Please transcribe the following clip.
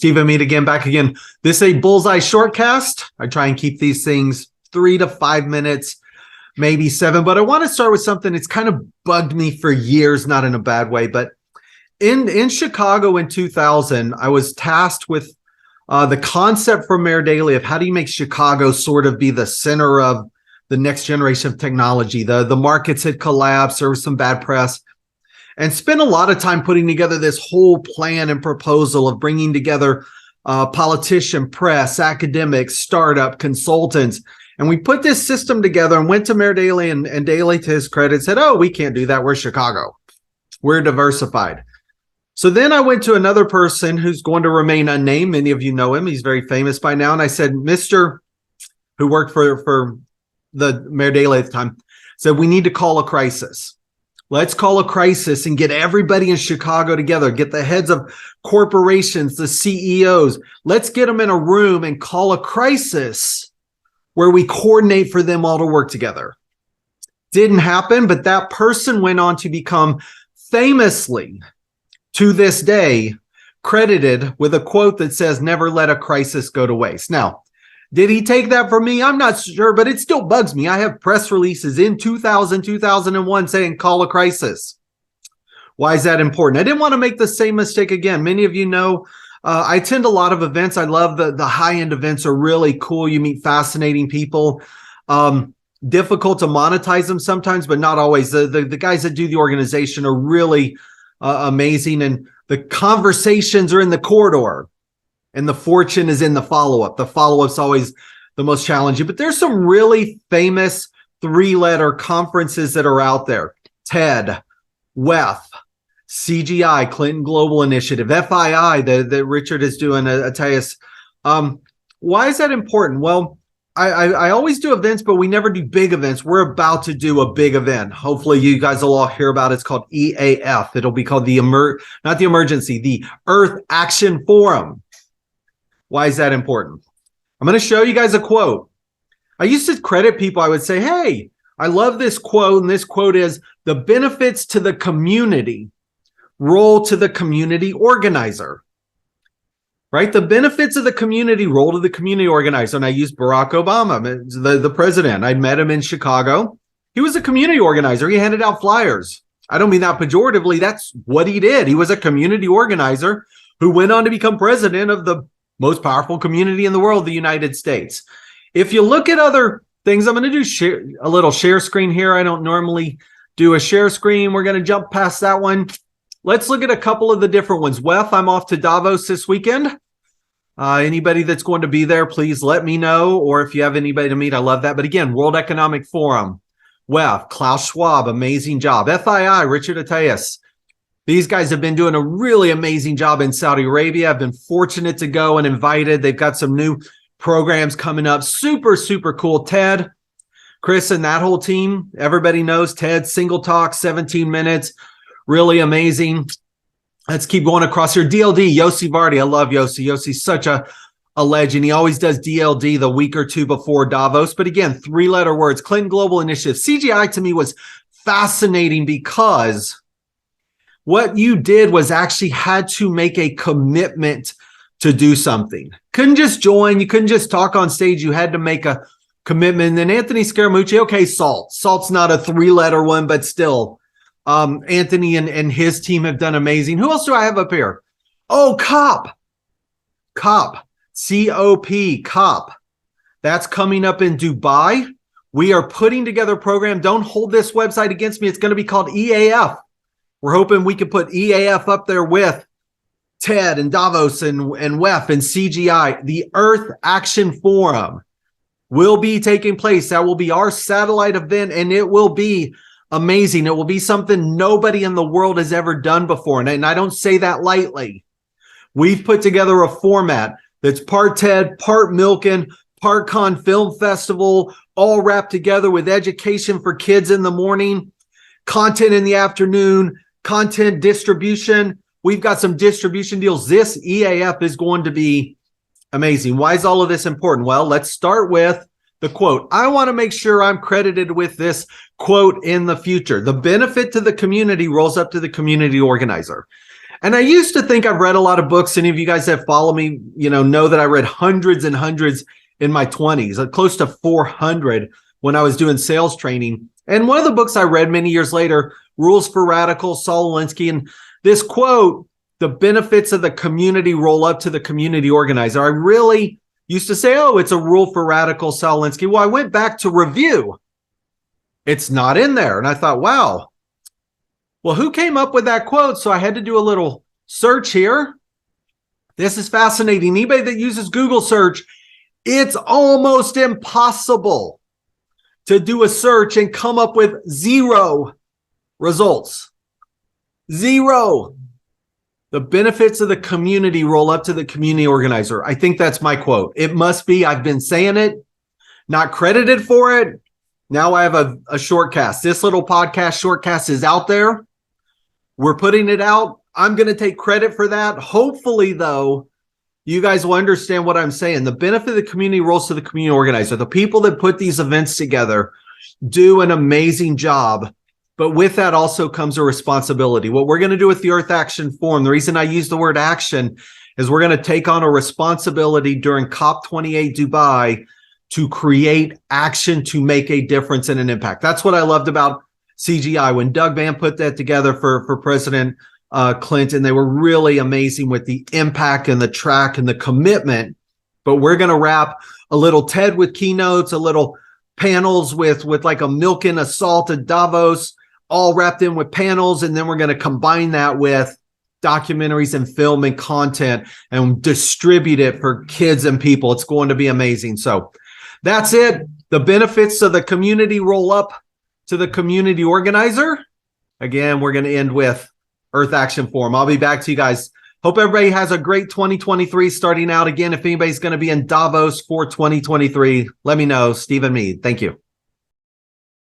Stephen Meade again, back again. This is a Bullseye Shortcast. I try and keep these things 3 to 5 minutes, maybe 7. But I want to start with something that's kind of bugged me for years, not in a bad way. But in Chicago in 2000, I was tasked with the concept from Mayor Daley of how do you make Chicago sort of be the center of the next generation of technology. The markets had collapsed. There was some bad press. And spent a lot of time putting together this whole plan and proposal of bringing together politician, press, academics, startup, consultants. And we put this system together and went to Mayor Daley, and Daley, to his credit, said, oh, we can't do that. We're Chicago. We're diversified. So then I went to another person who's going to remain unnamed. Many of you know him. He's very famous by now. And I said, Mr. who worked for the Mayor Daley at the time, said, we need to call a crisis. Let's call a crisis and get everybody in Chicago together, get the heads of corporations, the CEOs. Let's get them in a room and call a crisis where we coordinate for them all to work together. Didn't happen, but that person went on to become famously, to this day, credited with a quote that says, never let a crisis go to waste. Now, did he take that from me? I'm not sure, but it still bugs me. I have press releases in 2000, 2001 saying call a crisis. Why is that important? I didn't want to make the same mistake again. Many of you know I attend a lot of events. I love the high-end events are really cool. You meet fascinating people. Difficult to monetize them sometimes, but not always. The guys that do the organization are really amazing, and the conversations are in the corridor. And the fortune is in the follow-up. The follow-up's always the most challenging. But there's some really famous 3-letter conferences that are out there. TED, WEF, CGI, Clinton Global Initiative, FII that Richard is doing, Attias. Why is that important? Well, I always do events, but we never do big events. We're about to do a big event. Hopefully you guys will all hear about it. It's called EAF. It'll be called the Earth Action Forum. Why is that important? I'm going to show you guys a quote. I used to credit people. I would say, hey, I love this quote. And this quote is, the benefits to the community roll to the community organizer. Right? The benefits of the community roll to the community organizer. And I used Barack Obama, the president. I met him in Chicago. He was a community organizer. He handed out flyers. I don't mean that pejoratively. That's what he did. He was a community organizer who went on to become president of the most powerful community in the world, the United States. If you look at other things, I'm going to do a little share screen here. I don't normally do a share screen. We're going to jump past that one. Let's look at a couple of the different ones. WEF, I'm off to Davos this weekend. Anybody that's going to be there, please let me know. Or if you have anybody to meet, I love that. But again, World Economic Forum, WEF, Klaus Schwab, amazing job. FII, Richard Attias. These guys have been doing a really amazing job in Saudi Arabia. I've been fortunate to go and invited. They've got some new programs coming up. Super, super cool. TED, Chris and that whole team. Everybody knows TED, single talk, 17 minutes. Really amazing. Let's keep going across here. DLD, Yossi Vardy. I love Yossi. Yossi's such a legend. He always does DLD the week or two before Davos. But again, 3-letter words. Clinton Global Initiative. CGI to me was fascinating because what you did was actually had to make a commitment to do something. Couldn't just join. You couldn't just talk on stage. You had to make a commitment. And then Anthony Scaramucci, okay, SALT. SALT's not a 3-letter one, but still. Anthony and his team have done amazing. Who else do I have up here? Oh, COP. COP. C-O-P. COP. That's coming up in Dubai. We are putting together a program. Don't hold this website against me. It's going to be called EAF. We're hoping we can put EAF up there with TED and Davos and WEF and CGI. The Earth Action Forum will be taking place. That will be our satellite event, and it will be amazing. It will be something nobody in the world has ever done before. And I don't say that lightly. We've put together a format that's part TED, part Milken, part Cannes Film Festival, all wrapped together with education for kids in the morning, content in the afternoon, content distribution. We've got some distribution deals. This EAF is going to be amazing. Why is all of this important? Well, let's start with the quote. I want to make sure I'm credited with this quote in the future. The benefit to the community rolls up to the community organizer. And I used to think I've read a lot of books. Any of you guys that follow me, know that I read hundreds and hundreds in my 20s, close to 400 when I was doing sales training. And one of the books I read many years later, Rules for Radicals, Saul Alinsky, and this quote, the benefits of the community roll up to the community organizer. I really used to say, oh, it's a rule for radical, Saul Alinsky. Well, I went back to review. It's not in there. And I thought, wow. Well, who came up with that quote? So I had to do a little search here. This is fascinating. Anybody that uses Google search, it's almost impossible to do a search and come up with 0 results. 0. The benefits of the community roll up to the community organizer. I think that's my quote. It must be. I've been saying it, not credited for it. Now I have a shortcast. This little podcast shortcast is out there. We're putting it out. I'm going to take credit for that. Hopefully, though, you guys will understand what I'm saying. The benefit of the community rolls to the community organizer. The people that put these events together do an amazing job. But with that also comes a responsibility. What we're going to do with the Earth Action Forum, the reason I use the word action is we're going to take on a responsibility during COP28 Dubai to create action to make a difference and an impact. That's what I loved about CGI. When Doug Mann put that together for President Clinton, they were really amazing with the impact and the track and the commitment. But we're going to wrap a little TED with keynotes, a little panels with like a milk and a salt at Davos, all wrapped in with panels. And then we're going to combine that with documentaries and film and content and distribute it for kids and people. It's going to be amazing. So that's it. The benefits of the community roll up to the community organizer. Again, we're going to end with Earth Action Forum. I'll be back to you guys. Hope everybody has a great 2023 starting out. Again, if anybody's going to be in Davos for 2023, let me know. Steve and Meade. Thank you.